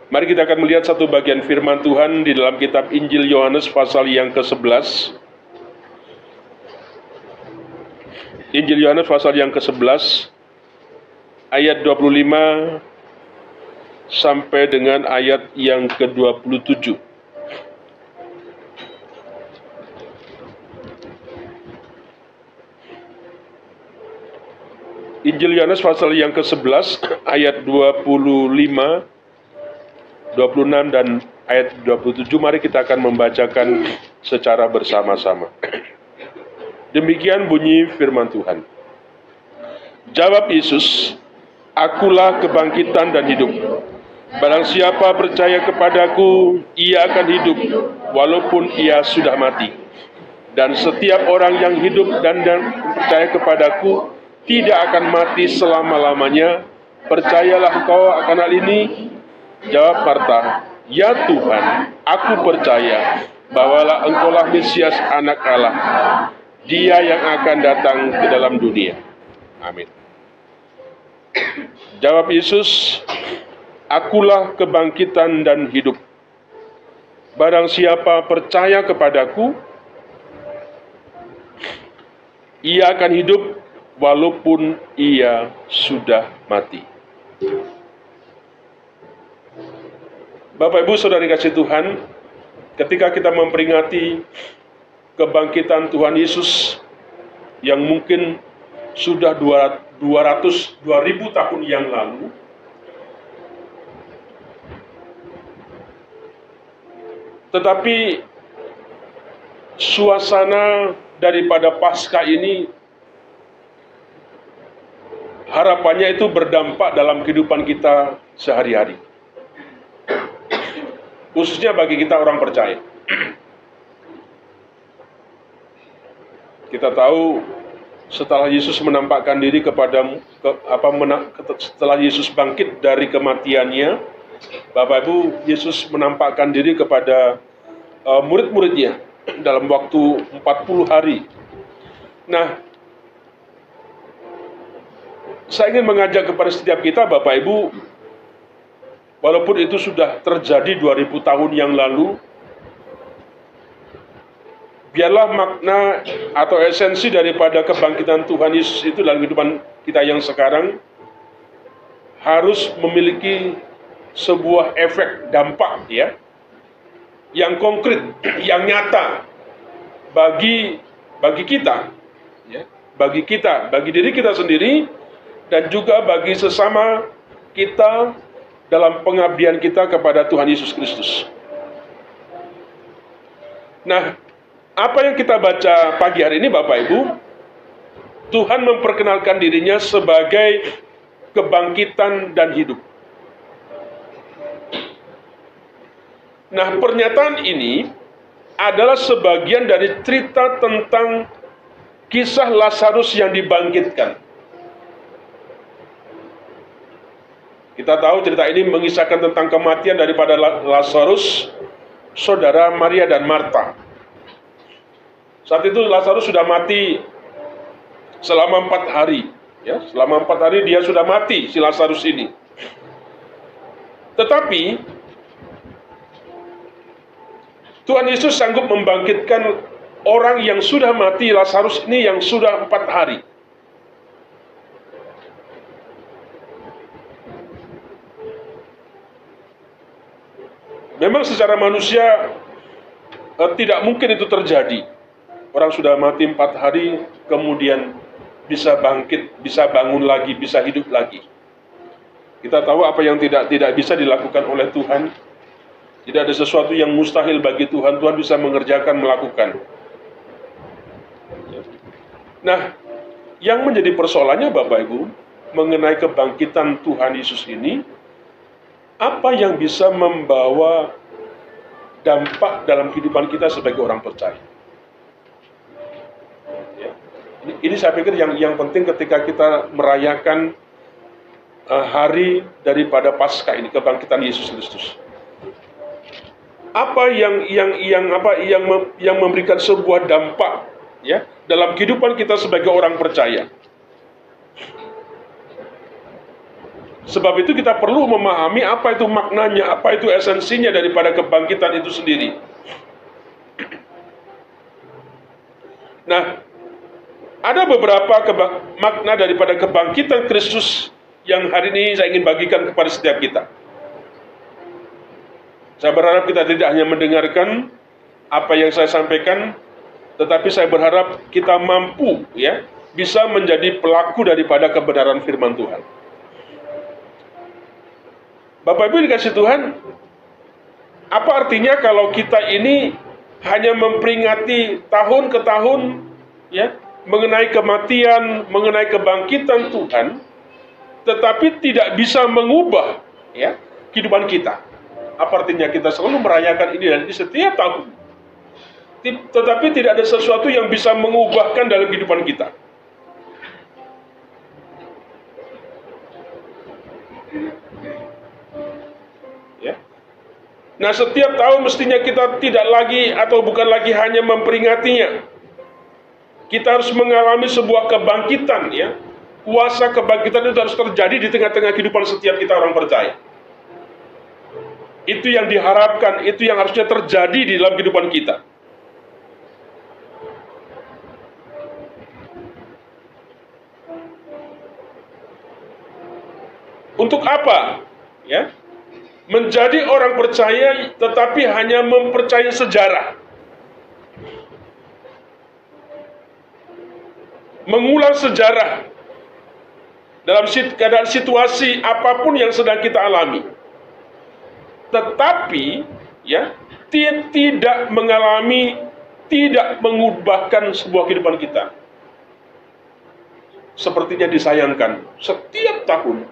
Mari kita akan melihat satu bagian firman Tuhan di dalam kitab Injil Yohanes pasal yang ke-11. Injil Yohanes pasal yang ke-11 ayat 25 sampai dengan ayat yang ke-27. Injil Yohanes pasal yang ke-11 ayat 25, 26 dan ayat 27. Mari kita akan membacakan secara bersama-sama. Demikian bunyi firman Tuhan. Jawab Yesus, "Akulah kebangkitan dan hidup. Barang siapa percaya kepadaku, ia akan hidup walaupun ia sudah mati. Dan setiap orang yang hidup dan percaya kepadaku tidak akan mati selama-lamanya. Percayalah engkau akan hal ini?" Jawab Marta, "Ya Tuhan, aku percaya bahwalah engkaulah Mesias anak Allah, Dia yang akan datang ke dalam dunia." Amin. Jawab Yesus, "Akulah kebangkitan dan hidup. Barang siapa percaya kepadaku, ia akan hidup walaupun ia sudah mati." Bapak Ibu Saudari kasih Tuhan, ketika kita memperingati kebangkitan Tuhan Yesus yang mungkin sudah 2000 tahun yang lalu, tetapi suasana daripada Paskah ini harapannya itu berdampak dalam kehidupan kita sehari-hari, khususnya bagi kita orang percaya. Kita tahu setelah Yesus menampakkan diri setelah Yesus bangkit dari kematiannya, Bapak Ibu, Yesus menampakkan diri kepada murid-muridnya dalam waktu 40 hari. Nah, saya ingin mengajak kepada setiap kita, Bapak Ibu, walaupun itu sudah terjadi 2000 tahun yang lalu, biarlah makna atau esensi daripada kebangkitan Tuhan Yesus itu dalam kehidupan kita yang sekarang harus memiliki sebuah efek dampak, ya, yang konkret, yang nyata bagi kita, ya, bagi diri kita sendiri dan juga bagi sesama kita dalam pengabdian kita kepada Tuhan Yesus Kristus. Nah, apa yang kita baca pagi hari ini, Bapak Ibu, Tuhan memperkenalkan dirinya sebagai kebangkitan dan hidup. Nah, pernyataan ini adalah sebagian dari cerita tentang kisah Lazarus yang dibangkitkan. Kita tahu cerita ini mengisahkan tentang kematian daripada Lazarus, saudara Maria dan Marta. Saat itu Lazarus sudah mati selama 4 hari. Ya, selama 4 hari dia sudah mati, si Lazarus ini. Tetapi Tuhan Yesus sanggup membangkitkan orang yang sudah mati, Lazarus ini yang sudah 4 hari. Memang secara manusia tidak mungkin itu terjadi. Orang sudah mati 4 hari, kemudian bisa bangkit, bisa bangun lagi, bisa hidup lagi. Kita tahu apa yang tidak bisa dilakukan oleh Tuhan. Tidak ada sesuatu yang mustahil bagi Tuhan. Tuhan bisa mengerjakan, melakukan. Nah, yang menjadi persoalannya, Bapak Ibu, mengenai kebangkitan Tuhan Yesus ini, apa yang bisa membawa dampak dalam kehidupan kita sebagai orang percaya? Ini saya pikir yang penting ketika kita merayakan hari daripada Paskah ini, kebangkitan Yesus Kristus. Apa yang memberikan sebuah dampak, ya, dalam kehidupan kita sebagai orang percaya? Sebab itu kita perlu memahami apa itu maknanya, apa itu esensinya daripada kebangkitan itu sendiri. Nah, ada beberapa makna daripada kebangkitan Kristus yang hari ini saya ingin bagikan kepada setiap kita. Saya berharap kita tidak hanya mendengarkan apa yang saya sampaikan, tetapi saya berharap kita mampu bisa menjadi pelaku daripada kebenaran firman Tuhan. Bapak Ibu dikasih Tuhan, apa artinya kalau kita ini hanya memperingati tahun ke tahun mengenai kematian, mengenai kebangkitan Tuhan, tetapi tidak bisa mengubah kehidupan kita? Apa artinya kita selalu merayakan ini dan ini setiap tahun, tetapi tidak ada sesuatu yang bisa mengubahkan dalam kehidupan kita? Nah, setiap tahun mestinya kita tidak lagi atau bukan lagi hanya memperingatinya. Kita harus mengalami sebuah kebangkitan, Kuasa kebangkitan itu harus terjadi di tengah-tengah kehidupan setiap kita orang percaya. Itu yang diharapkan, itu yang harusnya terjadi di dalam kehidupan kita. Untuk apa? Menjadi orang percaya tetapi hanya mempercayai sejarah. Mengulang sejarah dalam keadaan situasi apapun yang sedang kita alami. Tetapi tidak mengalami, tidak mengubahkan sebuah kehidupan kita. Sepertinya disayangkan setiap tahun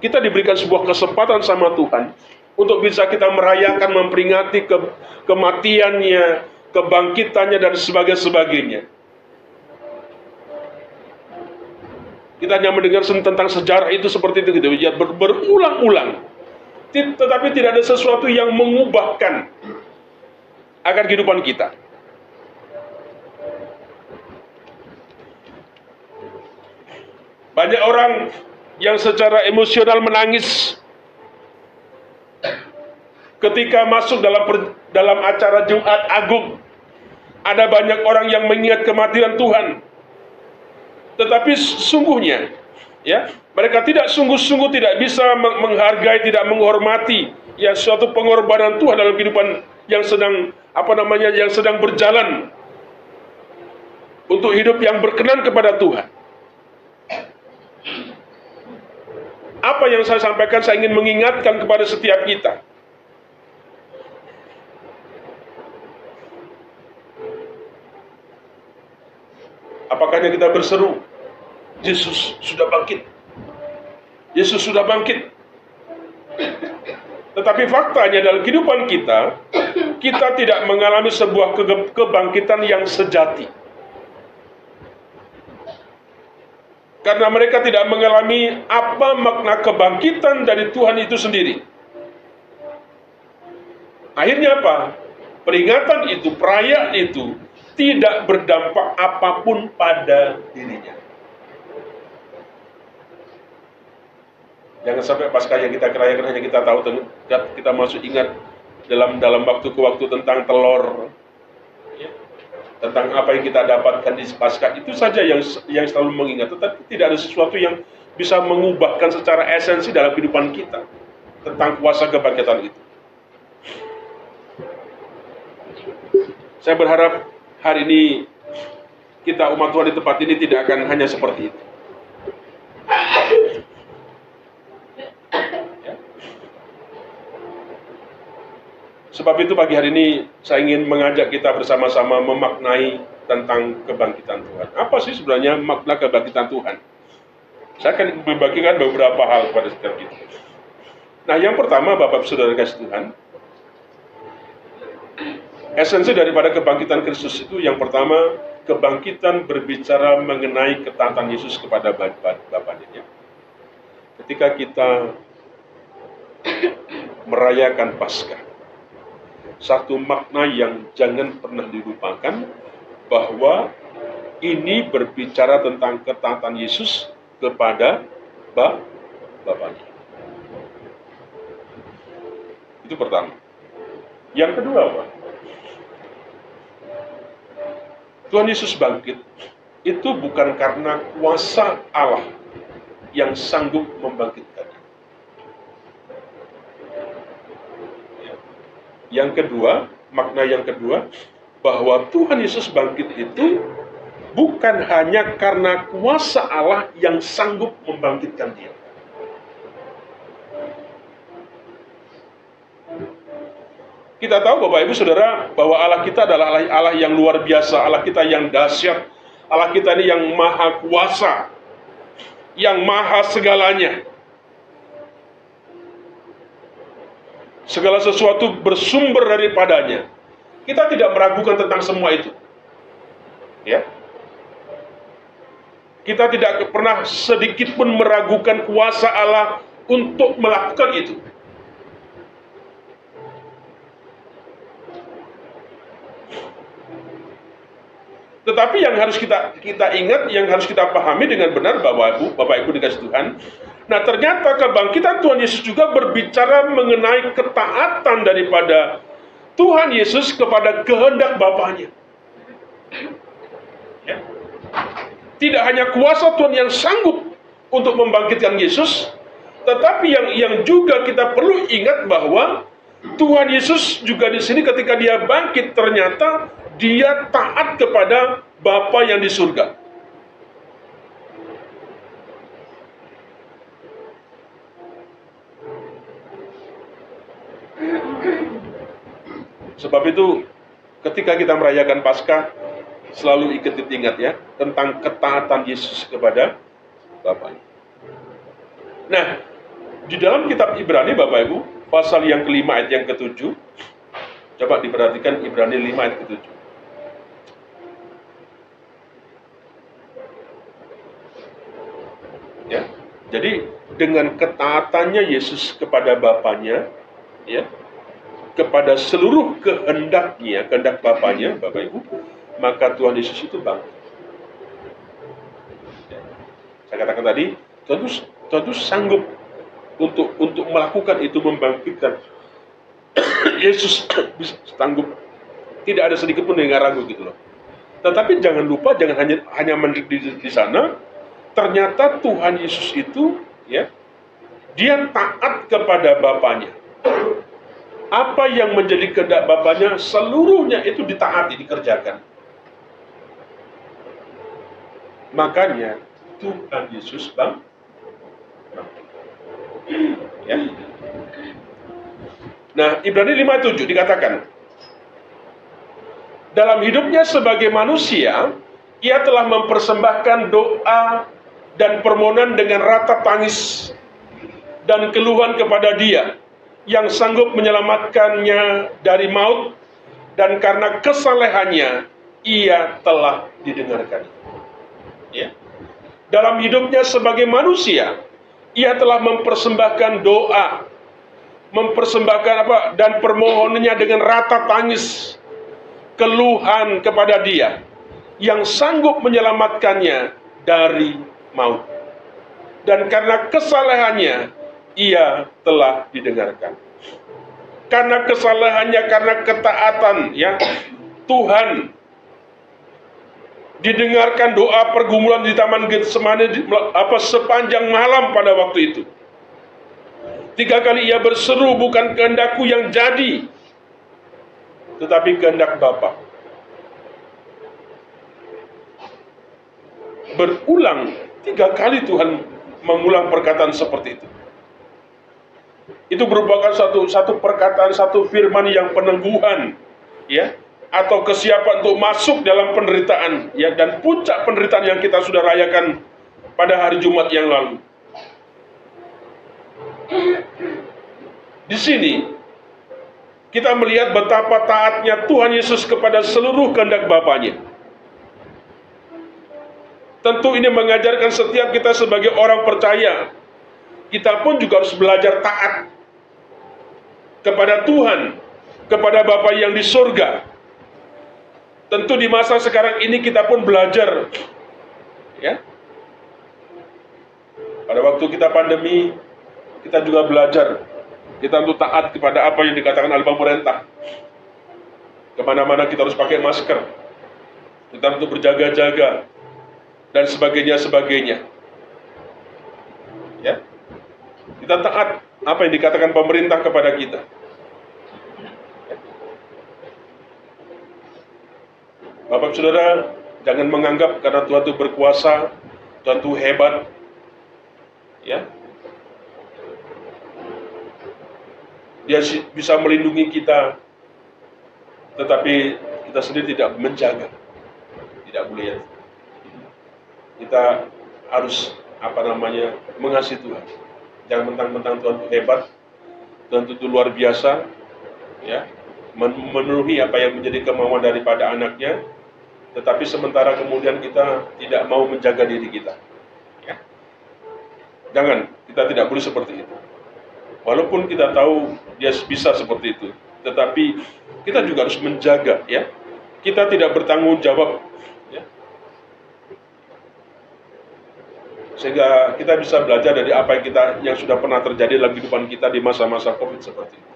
kita diberikan sebuah kesempatan sama Tuhan untuk bisa kita merayakan, memperingati kematiannya, kebangkitannya, dan sebagainya. Kita hanya mendengar tentang sejarah itu seperti itu berulang-ulang. Tetapi tidak ada sesuatu yang mengubahkan akan kehidupan kita. Banyak orang yang secara emosional menangis ketika masuk dalam acara Jumat Agung. Ada banyak orang yang mengingat kematian Tuhan, tetapi sungguhnya mereka tidak sungguh-sungguh tidak bisa menghargai, tidak menghormati suatu pengorbanan Tuhan dalam kehidupan yang sedang berjalan untuk hidup yang berkenan kepada Tuhan. Apa yang saya sampaikan, saya ingin mengingatkan kepada setiap kita. Apakah kita berseru, Yesus sudah bangkit? Yesus sudah bangkit. Tetapi faktanya dalam kehidupan kita tidak mengalami sebuah kebangkitan yang sejati. Karena mereka tidak mengalami apa makna kebangkitan dari Tuhan itu sendiri. Akhirnya apa? Peringatan itu, perayaan itu tidak berdampak apapun pada dirinya. Jangan sampai pasca yang kita rayakan hanya kita tahu, kita masuk ingat dalam waktu ke waktu tentang telur, tentang apa yang kita dapatkan di Paskah, itu saja yang selalu mengingat, tetapi tidak ada sesuatu yang bisa mengubahkan secara esensi dalam kehidupan kita tentang kuasa kebangkitan itu. Saya berharap hari ini kita umat Tuhan di tempat ini tidak akan hanya seperti itu. Sebab itu pagi hari ini saya ingin mengajak kita bersama-sama memaknai tentang kebangkitan Tuhan. Apa sih sebenarnya makna kebangkitan Tuhan? Saya akan membagikan beberapa hal kepada setiap kita. Nah, yang pertama, Bapak Saudara kasih Tuhan, esensi daripada kebangkitan Kristus itu yang pertama, kebangkitan berbicara mengenai ketaatan Yesus kepada Bapaknya. Ketika kita merayakan Paskah, satu makna yang jangan pernah dilupakan, bahwa ini berbicara tentang ketaatan Yesus kepada Bapaknya. Itu pertama. Yang kedua apa? Tuhan Yesus bangkit itu bukan karena kuasa Allah yang sanggup membangkitkannya. Yang kedua, makna yang kedua, bahwa Tuhan Yesus bangkit itu bukan hanya karena kuasa Allah yang sanggup membangkitkan dia. Kita tahu Bapak Ibu Saudara bahwa Allah kita adalah Allah yang luar biasa, Allah kita yang dahsyat, Allah kita ini yang maha kuasa, yang maha segalanya. Segala sesuatu bersumber daripadanya. Kita tidak meragukan tentang semua itu. Ya. Kita tidak pernah sedikit pun meragukan kuasa Allah untuk melakukan itu. Tetapi yang harus kita ingat, yang harus kita pahami dengan benar, Bapak Ibu dikasih Tuhan. Nah, ternyata kebangkitan Tuhan Yesus juga berbicara mengenai ketaatan daripada Tuhan Yesus kepada kehendak Bapaknya. Ya. Tidak hanya kuasa Tuhan yang sanggup untuk membangkitkan Yesus, tetapi yang juga kita perlu ingat bahwa Tuhan Yesus juga di sini ketika dia bangkit ternyata dia taat kepada Bapa yang di surga. Sebab itu ketika kita merayakan Paskah selalu ingat ya tentang ketaatan Yesus kepada Bapaknya. Nah, di dalam kitab Ibrani Bapak Ibu, pasal yang kelima ayat yang ke-7, coba diperhatikan Ibrani 5 ayat ke-7. Ya, jadi dengan ketaatannya Yesus kepada Bapaknya, ya, kepada seluruh kehendaknya, kehendak Bapaknya, Bapak Ibu, maka Tuhan Yesus itu bangkit. Ya. Saya katakan tadi, Tuhan Yesus sanggup untuk melakukan itu, membangkitkan. Yesus bisa sanggup, tidak ada sedikit pun yang ragu gitu loh. Tetapi jangan lupa, jangan hanya mendidik di sana. Ternyata Tuhan Yesus itu, ya, dia taat kepada Bapaknya. Apa yang menjadi kehendak Bapaknya, seluruhnya itu ditaati, dikerjakan. Makanya Tuhan Yesus bangkit. Ya. Nah, Ibrani 5:7 dikatakan, dalam hidupnya sebagai manusia, ia telah mempersembahkan doa dan permohonan dengan rata tangis dan keluhan kepada Dia yang sanggup menyelamatkannya dari maut, dan karena kesalehannya ia telah didengarkan. Ya. Dalam hidupnya sebagai manusia, ia telah mempersembahkan doa, mempersembahkan dan permohonannya dengan rata tangis, keluhan kepada Dia yang sanggup menyelamatkannya dari maut, dan karena kesalehannya ia telah didengarkan. Karena kesalehannya, karena ketaatan, ya, Tuhan didengarkan doa pergumulan di Taman Getsemani sepanjang malam pada waktu itu. 3 kali ia berseru, bukan kehendakku yang jadi, tetapi kehendak Bapa. Berulang 3 kali Tuhan mengulang perkataan seperti itu. Itu merupakan satu perkataan, satu firman yang penangguhan, ya, atau kesiapan untuk masuk dalam penderitaan, ya, dan puncak penderitaan yang kita sudah rayakan pada hari Jumat yang lalu. Di sini kita melihat betapa taatnya Tuhan Yesus kepada seluruh kehendak Bapaknya. Tentu ini mengajarkan setiap kita sebagai orang percaya, kita pun juga harus belajar taat kepada Tuhan, kepada Bapa yang di surga. Tentu di masa sekarang ini kita pun belajar, ya. Pada waktu kita pandemi, kita juga belajar kita untuk taat kepada apa yang dikatakan oleh pemerintah. Kemana-mana kita harus pakai masker, kita untuk berjaga-jaga, dan sebagainya. Ya, kita taat apa yang dikatakan pemerintah kepada kita. Bapak Saudara, jangan menganggap karena Tuhan itu berkuasa, Tuhan itu hebat, ya. Dia bisa melindungi kita, tetapi kita sendiri tidak menjaga. Tidak boleh ya. Kita harus mengasihi Tuhan. Jangan mentang-mentang Tuhan itu hebat, Tuhan itu luar biasa, ya, memenuhi apa yang menjadi kemauan daripada anaknya, tetapi sementara kemudian kita tidak mau menjaga diri kita. Ya. Jangan, kita tidak boleh seperti itu. Walaupun kita tahu dia bisa seperti itu, tetapi kita juga harus menjaga, ya. Kita tidak bertanggung jawab, ya. Sehingga kita bisa belajar dari apa yang sudah pernah terjadi dalam kehidupan kita di masa-masa COVID seperti itu.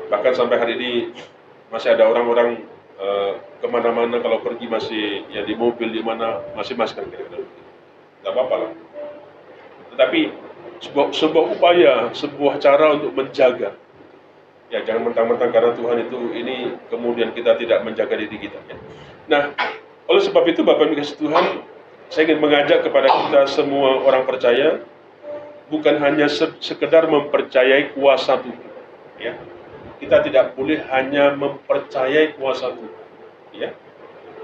Bahkan sampai hari ini masih ada orang-orang kemana-mana kalau pergi masih ya di mobil di mana masih masker kira-kira. Tidak apa-apa lah. Tetapi sebuah upaya, sebuah cara untuk menjaga. Ya, jangan mentang-mentang karena Tuhan ini kemudian kita tidak menjaga diri kita. Ya. Nah, oleh sebab itu Bapak Ibu kasih Tuhan, saya ingin mengajak kepada kita semua orang percaya, bukan hanya sekedar mempercayai kuasa Tuhan. Ya. Kita tidak boleh hanya mempercayai kuasa Tuhan, ya,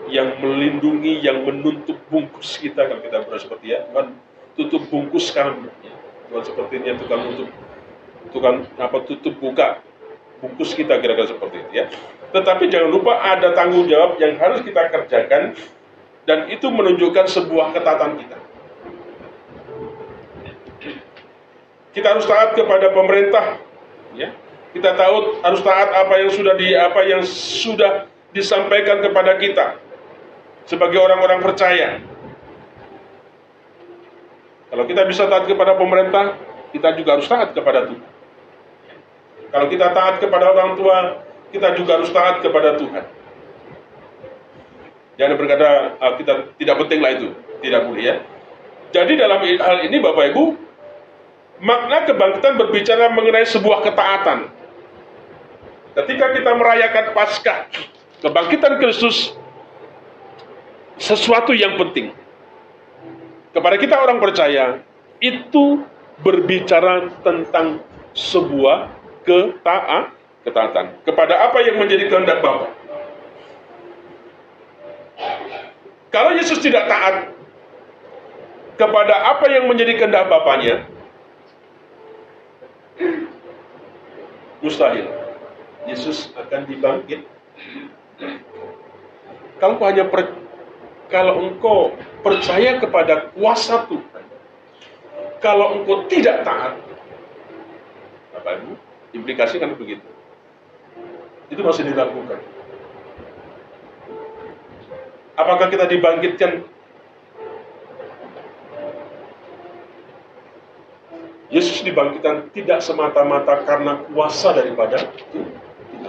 yang melindungi, yang menutup bungkus kita. Kalau kita berdoa seperti ya, Tuhan tutup bungkus kami. Ya. Tuhan sepertinya tutup buka bungkus kita, kira-kira seperti itu, ya. Tetapi jangan lupa ada tanggung jawab yang harus kita kerjakan, dan itu menunjukkan sebuah ketatan kita. Kita harus taat kepada pemerintah, ya. Kita tahu harus taat apa yang sudah disampaikan kepada kita sebagai orang-orang percaya. Kalau kita bisa taat kepada pemerintah, kita juga harus taat kepada Tuhan. Kalau kita taat kepada orang tua, kita juga harus taat kepada Tuhan. Jangan berkata kita tidak pentinglah itu, tidak boleh, ya. Jadi dalam hal ini Bapak Ibu, makna kebangkitan berbicara mengenai sebuah ketaatan. Ketika kita merayakan Paskah, kebangkitan Kristus, sesuatu yang penting kepada kita orang percaya, itu berbicara tentang sebuah ketaatan kepada apa yang menjadi kehendak Bapa. Kalau Yesus tidak taat kepada apa yang menjadi kehendak Bapanya, mustahil Yesus akan dibangkit. Kalau engkau percaya kepada kuasa Tuhan, kalau engkau tidak taat, Bapak Ibu, implikasi kan begitu. Itu masih dilakukan. Apakah kita dibangkitkan? Yesus dibangkitkan tidak semata-mata karena kuasa daripada Tuhan,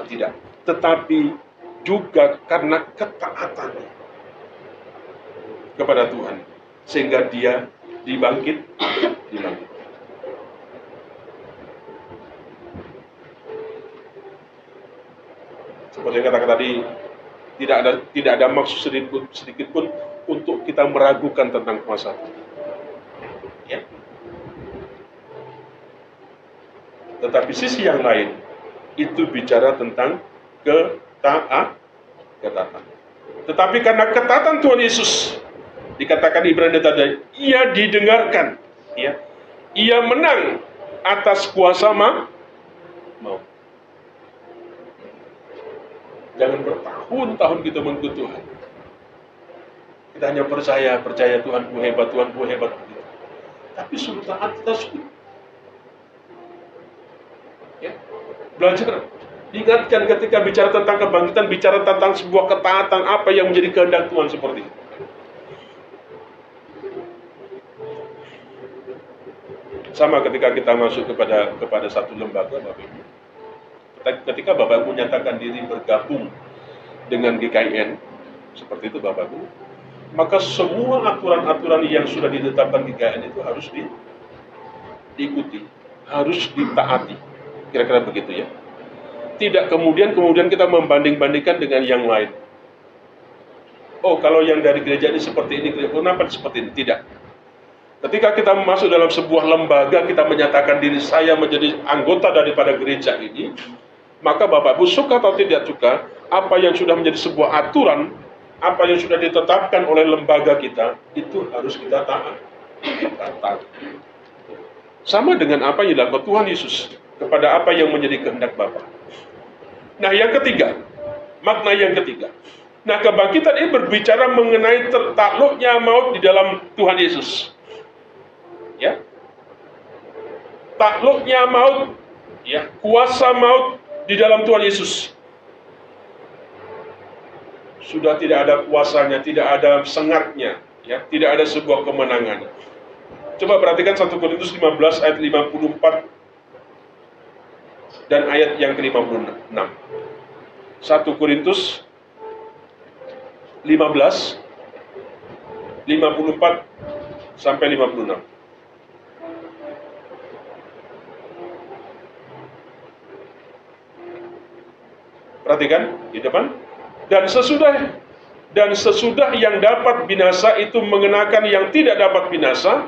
tidak. Tetapi juga karena ketaatannya kepada Tuhan, sehingga dia dibangkit. Seperti yang katakan tadi, tidak ada maksud sedikit pun untuk kita meragukan tentang kuasa Tuhan. Ya. Tetapi sisi yang lain itu bicara tentang ketaatan. Tetapi karena ketaatan Tuhan Yesus, dikatakan Ibrani tadi, ia didengarkan, ya. Ia menang atas kuasa maut. Jangan bertahun-tahun kita mengikut Tuhan. Kita hanya percaya Tuhanku hebat, Tuhanku hebat. Tapi suruh taat kita suruh. Ya. Belajar. Ingatkan ketika bicara tentang kebangkitan, bicara tentang sebuah ketaatan apa yang menjadi kehendak Tuhan seperti itu. Sama ketika kita masuk kepada satu lembaga, Bapak Ibu. Ketika Bapak Ibu menyatakan diri bergabung dengan GKIN, seperti itu Bapak Ibu, maka semua aturan-aturan yang sudah ditetapkan GKIN itu harus diikuti, harus ditaati. Kira-kira begitu ya. Tidak kemudian kita membanding-bandingkan dengan yang lain. Oh, kalau yang dari gereja ini seperti ini, kenapa seperti ini? Tidak. Ketika kita masuk dalam sebuah lembaga, kita menyatakan diri saya menjadi anggota daripada gereja ini, maka Bapak Ibu suka atau tidak suka, apa yang sudah menjadi sebuah aturan, apa yang sudah ditetapkan oleh lembaga kita, itu harus kita taat. Sama dengan apa yang dilakukan Tuhan Yesus kepada apa yang menjadi kehendak Bapa. Nah, yang ketiga, makna yang ketiga. Nah, kebangkitan ini berbicara mengenai takluknya maut di dalam Tuhan Yesus. Ya, takluknya maut, ya, kuasa maut di dalam Tuhan Yesus. Sudah tidak ada kuasanya, tidak ada sengatnya, ya, tidak ada sebuah kemenangan. Coba perhatikan 1 Korintus 15 ayat 54 dan ayat yang ke-56. 1 Korintus 15 54 sampai 56. Perhatikan di depan. Dan sesudah yang dapat binasa itu mengenakan yang tidak dapat binasa,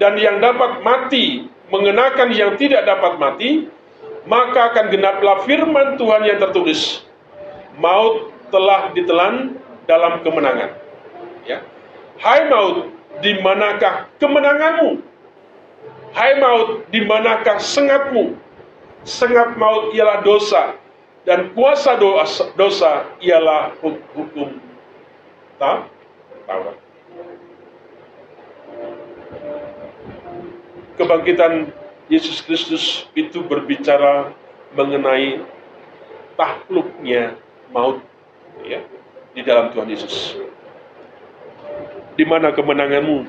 dan yang dapat mati mengenakan yang tidak dapat mati, maka akan genaplah firman Tuhan yang tertulis, maut telah ditelan dalam kemenangan. Ya. Hai maut, di manakah kemenanganmu? Hai maut, di manakah sengatmu? Sengat maut ialah dosa, dan kuasa dosa ialah hukum Taurat. Kebangkitan Yesus Kristus itu berbicara mengenai takluknya maut, ya, di dalam Tuhan Yesus. Di mana kemenanganmu?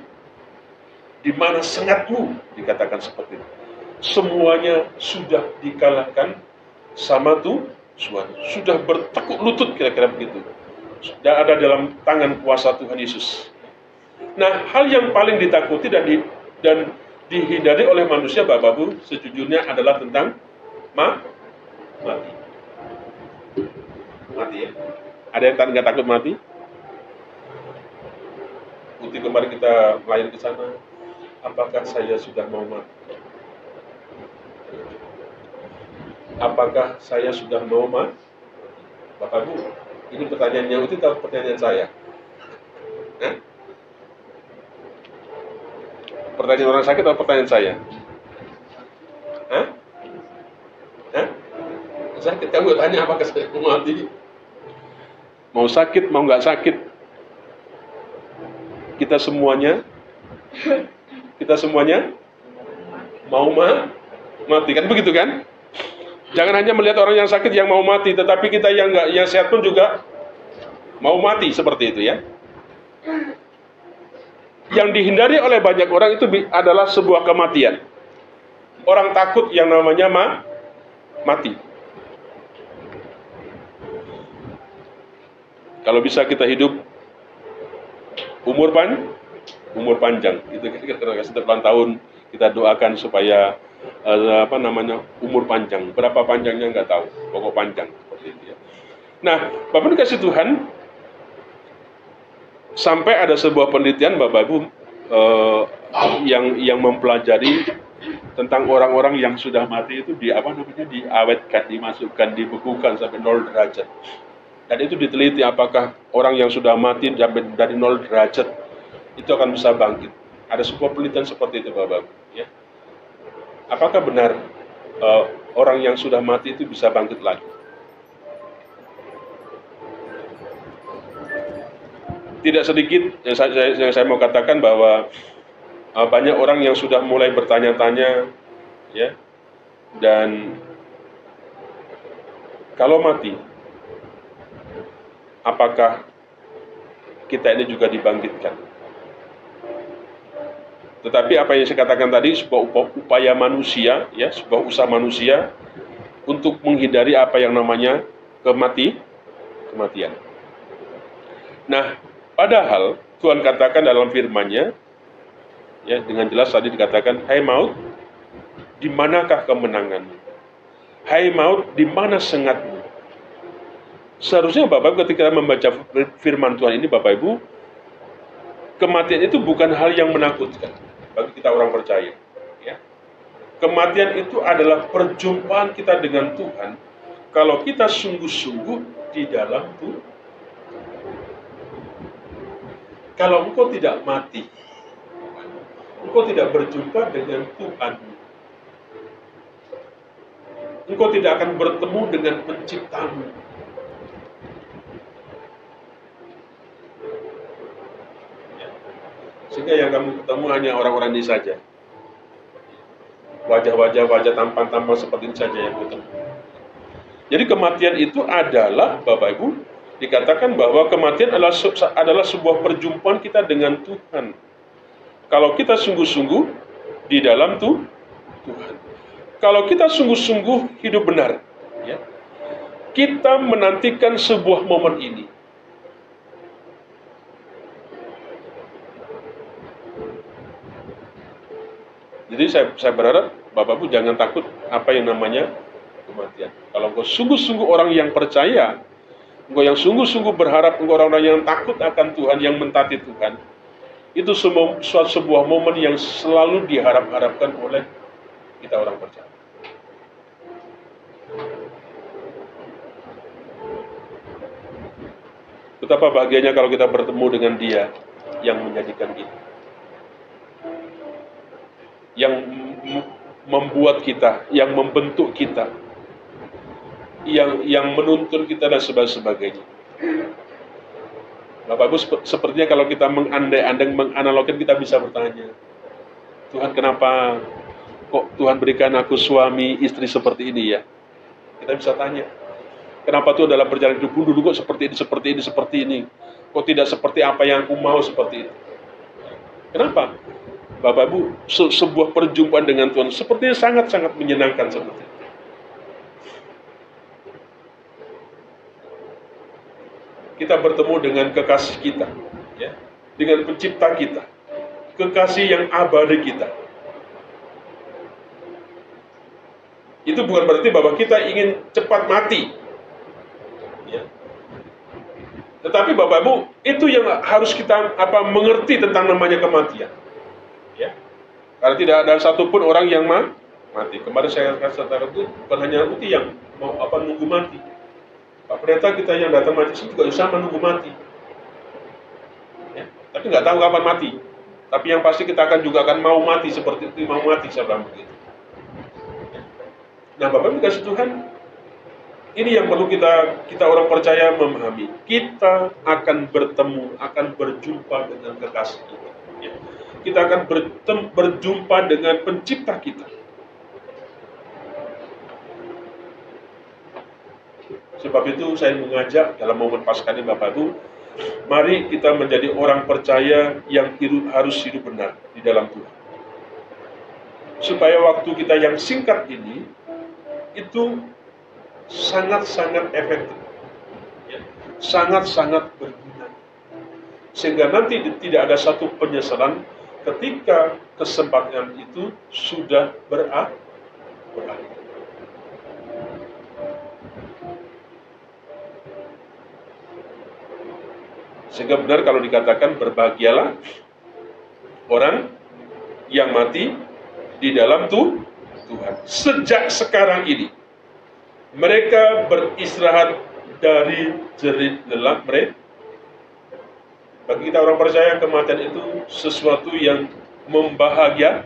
Di mana sengatmu? Dikatakan seperti itu. Semuanya sudah dikalahkan sama Tuhan. Sudah bertekuk lutut, kira-kira begitu. Dan ada dalam tangan kuasa Tuhan Yesus. Nah, hal yang paling ditakuti dan dihindari oleh manusia, Bapak Ibu, sejujurnya adalah tentang mati. Mati, ya. Ada yang nggak takut mati? Bukti kemarin kita melayani ke sana, apakah saya sudah mau mati? Apakah saya sudah mau mati? Bapak Ibu, ini pertanyaannya itu atau pertanyaan saya? Pertanyaan orang sakit atau pertanyaan saya? Sakit, kamu tanya apakah saya mau mati? Mau sakit, mau nggak sakit? Kita semuanya mau mati, kan begitu kan? Jangan hanya melihat orang yang sakit yang mau mati, tetapi kita yang sehat pun juga mau mati, seperti itu ya. Yang dihindari oleh banyak orang itu adalah sebuah kematian. Orang takut yang namanya mati. Kalau bisa kita hidup umur panjang, itu kira-kira setiap tahun kita doakan supaya umur panjang. Berapa panjangnya nggak tahu, pokok panjang seperti itu ya. Nah, Bapak dikasih Tuhan, sampai ada sebuah penelitian Bapak Ibu yang mempelajari tentang orang-orang yang sudah mati itu diawetkan, dimasukkan, dibekukan sampai 0 derajat. Dan itu diteliti apakah orang yang sudah mati dari 0 derajat itu akan bisa bangkit. Ada sebuah penelitian seperti itu Bapak Ibu ya. Apakah benar orang yang sudah mati itu bisa bangkit lagi? Tidak sedikit yang saya mau katakan bahwa banyak orang yang sudah mulai bertanya-tanya, ya, dan kalau mati, apakah kita ini juga dibangkitkan? Tetapi apa yang saya katakan tadi, sebuah upaya manusia, ya, sebuah usaha manusia untuk menghindari apa yang namanya kematian. Nah, padahal Tuhan katakan dalam firman-Nya, ya, dengan jelas tadi dikatakan, hai maut, di manakah kemenanganmu? Hai maut, di mana sengatmu? Seharusnya Bapak ketika membaca firman Tuhan ini, Bapak Ibu, kematian itu bukan hal yang menakutkan bagi kita orang percaya. Ya. Kematian itu adalah perjumpaan kita dengan Tuhan kalau kita sungguh-sungguh di dalam Tuhan. Kalau engkau tidak mati, engkau tidak berjumpa dengan Tuhan. Engkau tidak akan bertemu dengan penciptamu. Ya. Sehingga yang kamu ketemu hanya orang-orang ini saja. Wajah-wajah tampan-tampan seperti ini saja yang ketemu. Jadi kematian itu adalah, Bapak Ibu, dikatakan bahwa kematian adalah sebuah perjumpaan kita dengan Tuhan. Kalau kita sungguh-sungguh di dalam Tuhan. Kalau kita sungguh-sungguh hidup benar, ya, kita menantikan sebuah momen ini. Jadi saya berharap Bapak Ibu jangan takut apa yang namanya kematian. Kalau engkau sungguh-sungguh orang yang percaya, engkau yang sungguh-sungguh berharap, engkau orang yang takut akan Tuhan, yang mentaati Tuhan, itu sebuah momen yang selalu diharap-harapkan oleh kita orang percaya. Betapa bahagianya kalau kita bertemu dengan Dia yang menjadikan kita, yang membuat kita, yang membentuk kita, yang menuntun kita dan sebagainya. Bapak Ibu, sepertinya kalau kita mengandai-andai, menganalogkan, kita bisa bertanya, Tuhan, kenapa kok Tuhan berikan aku suami istri seperti ini ya? Kita bisa tanya, kenapa Tuhan dalam perjalanan hidupku dulu kok seperti ini? Kok tidak seperti apa yang aku mau seperti itu? Kenapa? Bapak Ibu, sebuah perjumpaan dengan Tuhan sepertinya sangat-sangat menyenangkan seperti itu. Kita bertemu dengan kekasih kita, ya, dengan pencipta kita, kekasih yang abadi kita. Itu bukan berarti bahwa kita ingin cepat mati, ya. Tetapi Bapak Ibu, itu yang harus kita mengerti tentang namanya kematian, ya. Karena tidak ada satupun orang yang mati. Kemarin saya katakan itu bukan hanya Uti yang mau nunggu mati. Pak Pendeta kita yang datang majelis juga sama menunggu mati, ya. Tapi nggak tahu kapan mati. Tapi yang pasti kita juga akan mau mati seperti itu, mau mati saya bilang begitu. Ya. Nah, Bapak Ibu kasih Tuhan, ini yang perlu kita orang percaya memahami. Kita akan bertemu, akan berjumpa dengan kekasih kita. Ya. Kita akan berjumpa dengan pencipta kita. Sebab itu saya mengajak dalam momen Paskah ini Bapak Ibu, mari kita menjadi orang percaya yang harus hidup benar di dalam Tuhan. Supaya waktu kita yang singkat ini, itu sangat-sangat efektif, ya, sangat-sangat berguna. Sehingga nanti tidak ada satu penyesalan ketika kesempatan itu sudah berakhir. Sehingga benar kalau dikatakan berbahagialah orang yang mati di dalam Tuhan. Sejak sekarang ini mereka beristirahat dari jerit lelah mereka. Bagi kita orang percaya, kematian itu sesuatu yang membahagiakan.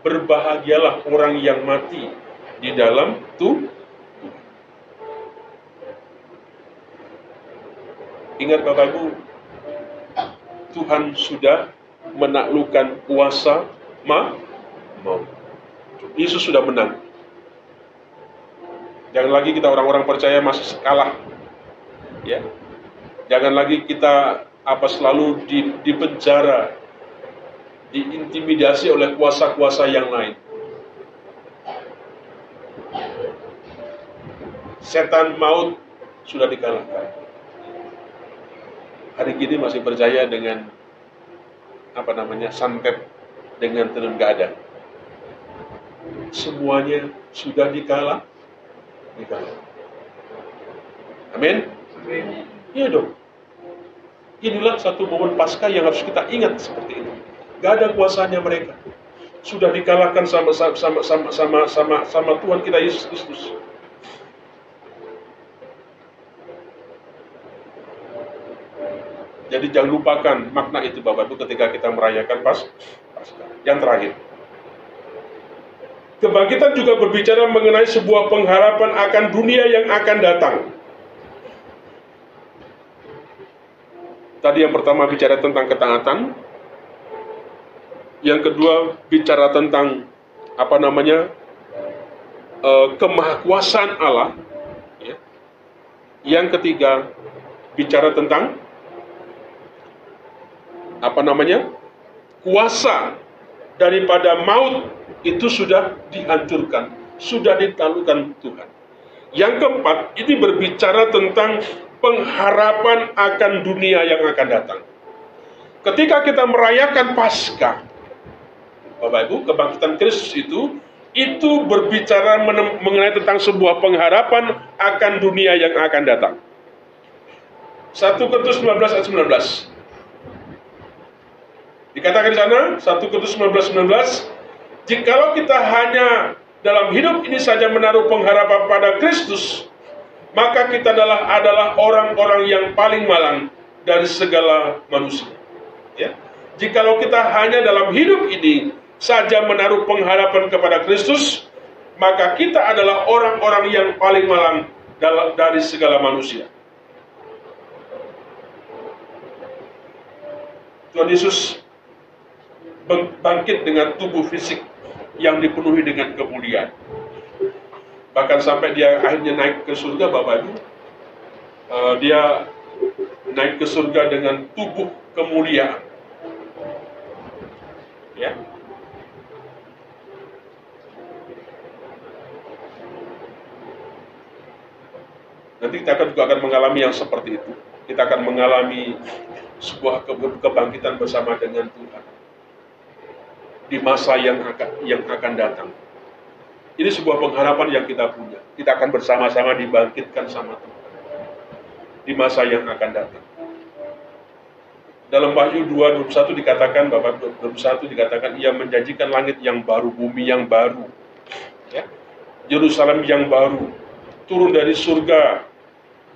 Berbahagialah orang yang mati di dalam Tuhan. Ingat Bapak Ibu, Tuhan sudah menaklukkan kuasa maut. Yesus sudah menang. Jangan lagi kita orang-orang percaya masih kalah, ya. Jangan lagi kita selalu di penjara diintimidasi oleh kuasa-kuasa yang lain. Setan maut sudah dikalahkan. Hari gini masih percaya dengan santet dengan tenun gak ada. Semuanya sudah dikalah. Amin. Iya dong. Inilah satu momen Paskah yang harus kita ingat seperti ini. Gak ada kuasanya mereka. Sudah dikalahkan sama Tuhan kita Yesus Kristus. Jadi jangan lupakan makna itu Bapak Ibu ketika kita merayakan Paskah. Yang terakhir, kebangkitan juga berbicara mengenai sebuah pengharapan akan dunia yang akan datang. Tadi yang pertama bicara tentang ketaatan, yang kedua bicara tentang kemahakuasaan Allah, ya. Yang ketiga bicara tentang kuasa daripada maut itu sudah dihancurkan, sudah ditaklukkan Tuhan. Yang keempat, ini berbicara tentang pengharapan akan dunia yang akan datang. Ketika kita merayakan Paskah, Bapak Ibu, kebangkitan Kristus itu berbicara mengenai tentang sebuah pengharapan akan dunia yang akan datang. 1 Korintus 19 ayat 19. Dikatakan di sana, 1 Korintus 19, jikalau kita hanya dalam hidup ini saja menaruh pengharapan pada Kristus, maka kita adalah orang-orang yang paling malang dari segala manusia. Ya. Jikalau kita hanya dalam hidup ini saja menaruh pengharapan kepada Kristus, maka kita adalah orang-orang yang paling malang dari segala manusia. Tuhan Yesus bangkit dengan tubuh fisik yang dipenuhi dengan kemuliaan. Bahkan sampai dia akhirnya naik ke surga, Bapak Ibu, dia naik ke surga dengan tubuh kemuliaan. Ya. Nanti kita juga akan mengalami yang seperti itu. Kita akan mengalami sebuah kebangkitan bersama dengan Tuhan di masa yang akan datang. Ini sebuah pengharapan yang kita punya. Kita akan bersama-sama dibangkitkan sama Tuhan di masa yang akan datang. Dalam Wahyu 2:21 dikatakan, Bapak 21 dikatakan, ia menjanjikan langit yang baru, bumi yang baru, ya, Yerusalem yang baru, turun dari surga,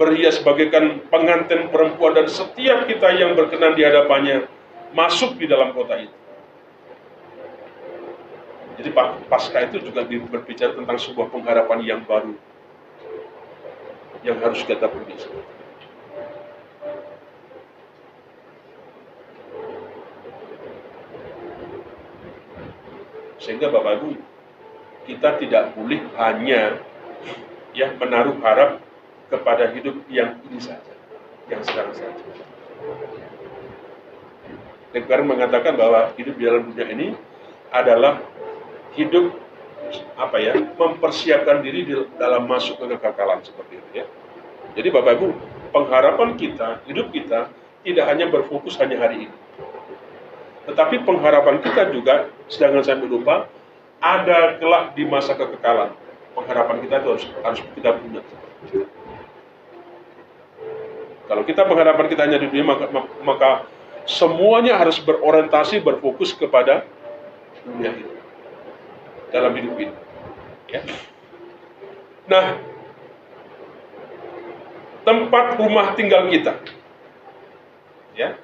berhias bagaikan pengantin perempuan, dan setiap kita yang berkenan di hadapannya masuk di dalam kota itu. Jadi Paskah itu juga berbicara tentang sebuah pengharapan yang baru yang harus kita penuhi. Sehingga Bapak Ibu, kita tidak boleh hanya menaruh harap kepada hidup yang ini saja, yang sekarang saja. Kemarin mengatakan bahwa hidup di dalam dunia ini adalah hidup mempersiapkan diri dalam masuk ke kekekalan seperti itu, ya. Jadi Bapak Ibu, pengharapan kita, hidup kita tidak hanya berfokus hanya hari ini, tetapi pengharapan kita juga, jangan sampai lupa, ada kelak di masa kekekalan. Pengharapan kita itu harus kita punya. Kalau kita pengharapan kita hanya di dunia, maka semuanya harus berorientasi, berfokus kepada dunia ini dalam hidup ini, ya. Nah, tempat rumah tinggal kita, ya,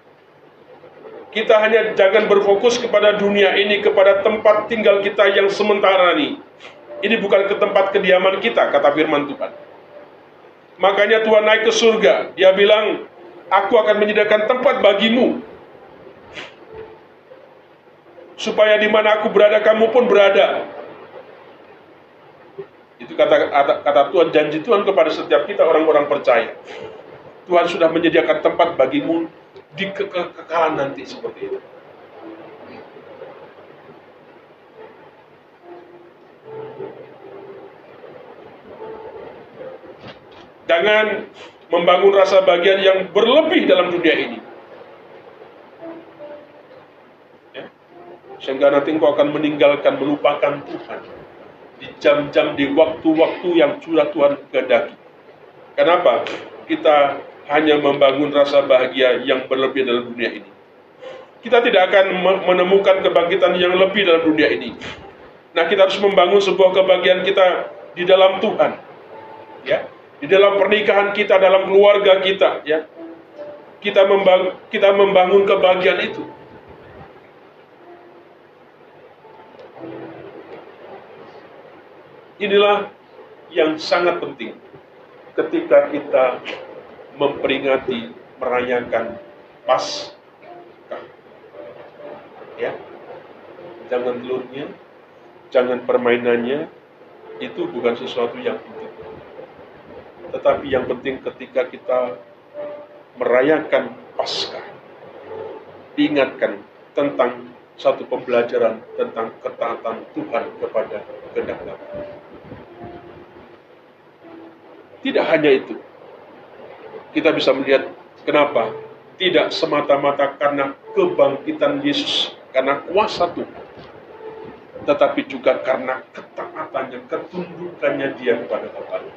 kita hanya jangan berfokus kepada dunia ini, kepada tempat tinggal kita yang sementara ini. Ini bukan ke tempat kediaman kita, kata firman Tuhan. Makanya Tuhan naik ke surga, dia bilang, aku akan menyediakan tempat bagimu, supaya di mana aku berada, kamu pun berada. Itu kata Tuhan, janji Tuhan kepada setiap kita orang-orang percaya. Tuhan sudah menyediakan tempat bagimu di kekekalan nanti seperti itu. Jangan membangun rasa bahagia yang berlebih dalam dunia ini. Ya. Sehingga nanti engkau akan meninggalkan, melupakan Tuhan. Di jam-jam, di waktu-waktu yang sudah Tuhan kehendaki. Kenapa? Kita hanya membangun rasa bahagia yang berlebih dalam dunia ini. Kita tidak akan menemukan kebangkitan yang lebih dalam dunia ini. Nah, kita harus membangun sebuah kebahagiaan kita di dalam Tuhan. Ya. Di dalam pernikahan kita, dalam keluarga kita, ya. Kita membangun kebahagiaan itu. Inilah yang sangat penting ketika kita memperingati, merayakan Paskah. Ya. Jangan telurnya, jangan permainannya, itu bukan sesuatu yang penting. Tetapi yang penting ketika kita merayakan Paskah, diingatkan tentang satu pembelajaran tentang ketaatan Tuhan kepada kehendak Allah. Tidak hanya itu, kita bisa melihat kenapa tidak semata-mata karena kebangkitan Yesus, karena kuasa Tuhan, tetapi juga karena ketaatannya, ketundukannya dia kepada Bapa.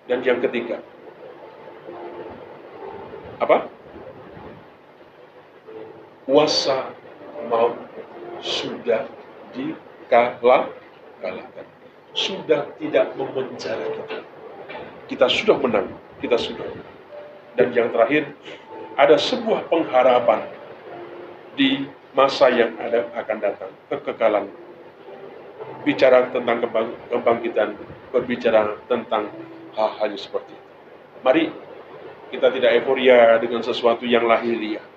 Dan yang ketiga, apa? Kuasa maut sudah dikalahkan. Sudah tidak memenjara kita. Kita sudah menang, kita sudah. Dan yang terakhir, ada sebuah pengharapan di masa yang akan datang, kekekalan. Bicara tentang kebangkitan, berbicara tentang hal-hal seperti itu. Mari kita tidak euforia dengan sesuatu yang lahiriah,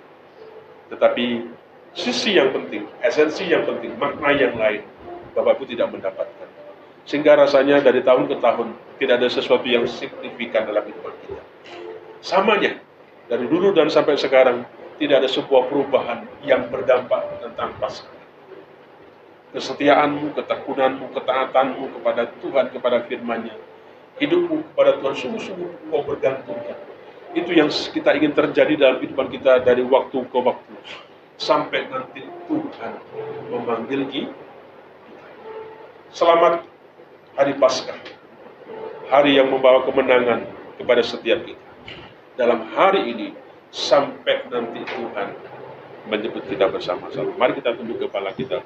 tetapi sisi yang penting, esensi yang penting, makna yang lain, Bapak Ibu tidak mendapatkan. Sehingga rasanya dari tahun ke tahun tidak ada sesuatu yang signifikan dalam hidup kita. Samanya dari dulu dan sampai sekarang tidak ada sebuah perubahan yang berdampak tentang Paskah. Kesetiaanmu, ketekunanmu, ketaatanmu kepada Tuhan, kepada firman-Nya, hidupmu kepada Tuhan, sungguh-sungguh kau bergantung. Itu yang kita ingin terjadi dalam kehidupan kita dari waktu ke waktu. Sampai nanti Tuhan memanggil kita. Selamat Hari Paskah. Hari yang membawa kemenangan kepada setiap kita. Dalam hari ini, sampai nanti Tuhan menyebut kita bersama-sama. Mari kita tunduk kepala kita.